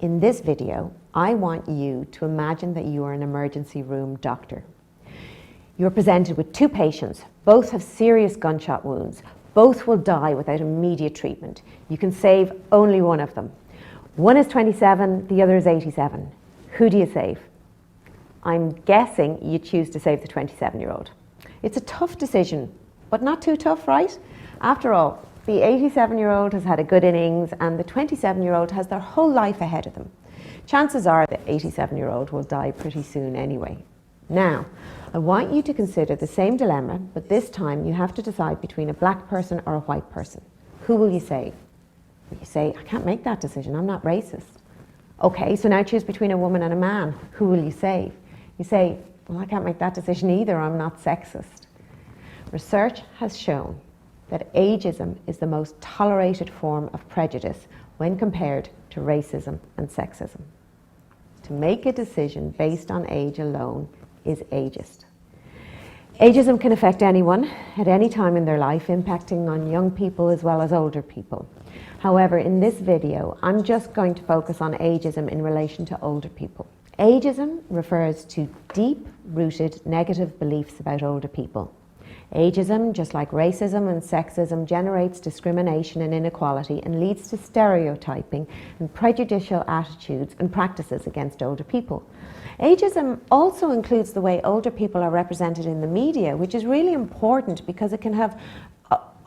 In this video, I want you to imagine that you are an emergency room doctor. You're presented with two patients. Both have serious gunshot wounds. Both will die without immediate treatment. You can save only one of them. One is 27, the other is 87. Who do you save? I'm guessing you choose to save the 27-year-old. It's a tough decision, but not too tough, right? After all, the 87-year-old has had a good innings and the 27-year-old has their whole life ahead of them. Chances are the 87-year-old will die pretty soon anyway. Now, I want you to consider the same dilemma, but this time you have to decide between a black person or a white person. Who will you save? You say, I can't make that decision, I'm not racist. Okay, so now choose between a woman and a man. Who will you save? You say, well, I can't make that decision either, I'm not sexist. Research has shown that ageism is the most tolerated form of prejudice when compared to racism and sexism. To make a decision based on age alone is ageist. Ageism can affect anyone at any time in their life, impacting on young people as well as older people. However, in this video, I'm just going to focus on ageism in relation to older people. Ageism refers to deep-rooted negative beliefs about older people. Ageism, just like racism and sexism, generates discrimination and inequality and leads to stereotyping and prejudicial attitudes and practices against older people. Ageism also includes the way older people are represented in the media, which is really important because it can have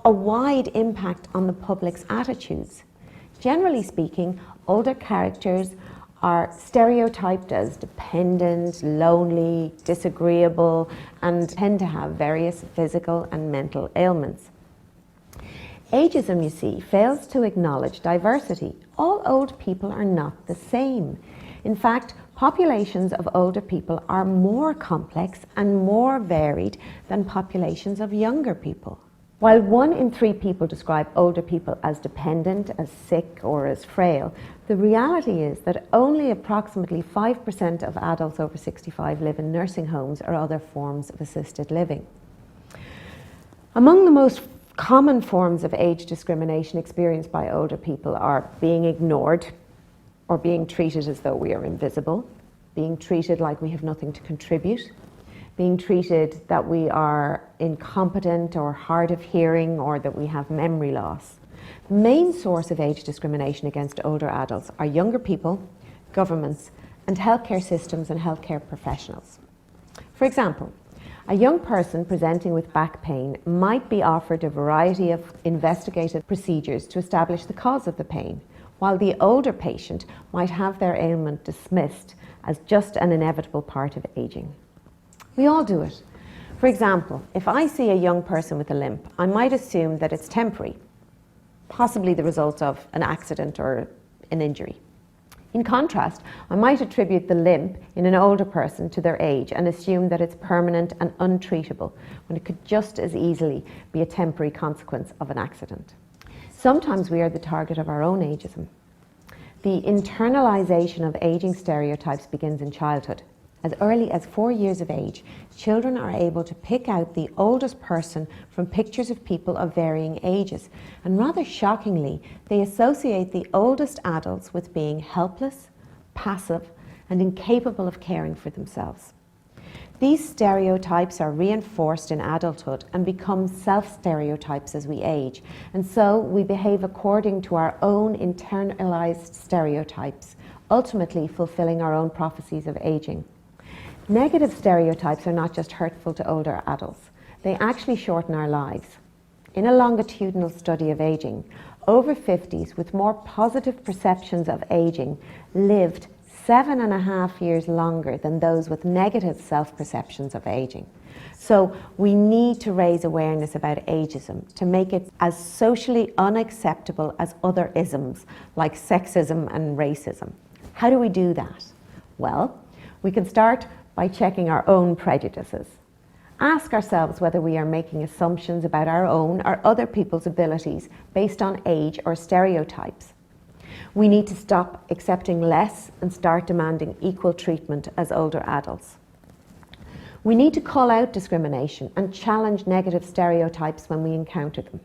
a wide impact on the public's attitudes. Generally speaking, older characters are stereotyped as dependent, lonely, disagreeable, and tend to have various physical and mental ailments. Ageism, you see, fails to acknowledge diversity. All old people are not the same. In fact, populations of older people are more complex and more varied than populations of younger people. While 1 in 3 people describe older people as dependent, as sick, or as frail, the reality is that only approximately 5% of adults over 65 live in nursing homes or other forms of assisted living. Among the most common forms of age discrimination experienced by older people are being ignored or being treated as though we are invisible, being treated like we have nothing to contribute, being treated that we are incompetent or hard of hearing or that we have memory loss. The main source of age discrimination against older adults are younger people, governments, and healthcare systems and healthcare professionals. For example, a young person presenting with back pain might be offered a variety of investigative procedures to establish the cause of the pain, while the older patient might have their ailment dismissed as just an inevitable part of aging. We all do it. For example, if I see a young person with a limp, I might assume that it's temporary, possibly the result of an accident or an injury. In contrast, I might attribute the limp in an older person to their age and assume that it's permanent and untreatable, when it could just as easily be a temporary consequence of an accident. Sometimes we are the target of our own ageism. The internalization of aging stereotypes begins in childhood. As early as 4 years of age, children are able to pick out the oldest person from pictures of people of varying ages. And rather shockingly, they associate the oldest adults with being helpless, passive, and incapable of caring for themselves. These stereotypes are reinforced in adulthood and become self-stereotypes as we age. And so we behave according to our own internalized stereotypes, ultimately fulfilling our own prophecies of aging. Negative stereotypes are not just hurtful to older adults, they actually shorten our lives. In a longitudinal study of aging, over 50s with more positive perceptions of aging lived 7.5 years longer than those with negative self-perceptions of aging. So we need to raise awareness about ageism to make it as socially unacceptable as other isms like sexism and racism. How do we do that? Well, we can start by checking our own prejudices. Ask ourselves whether we are making assumptions about our own or other people's abilities based on age or stereotypes. We need to stop accepting less and start demanding equal treatment as older adults. We need to call out discrimination and challenge negative stereotypes when we encounter them.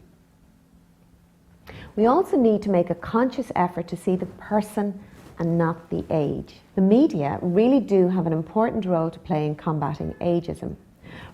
We also need to make a conscious effort to see the person and not the age. The media really do have an important role to play in combating ageism.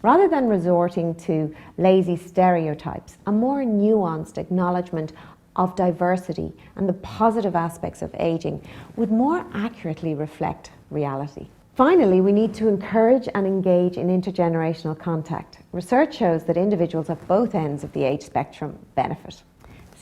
Rather than resorting to lazy stereotypes, a more nuanced acknowledgement of diversity and the positive aspects of aging would more accurately reflect reality. Finally, we need to encourage and engage in intergenerational contact. Research shows that individuals at both ends of the age spectrum benefit.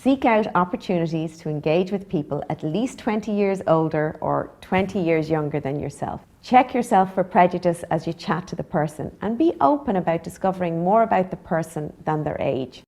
Seek out opportunities to engage with people at least 20 years older or 20 years younger than yourself. Check yourself for prejudice as you chat to the person and be open about discovering more about the person than their age.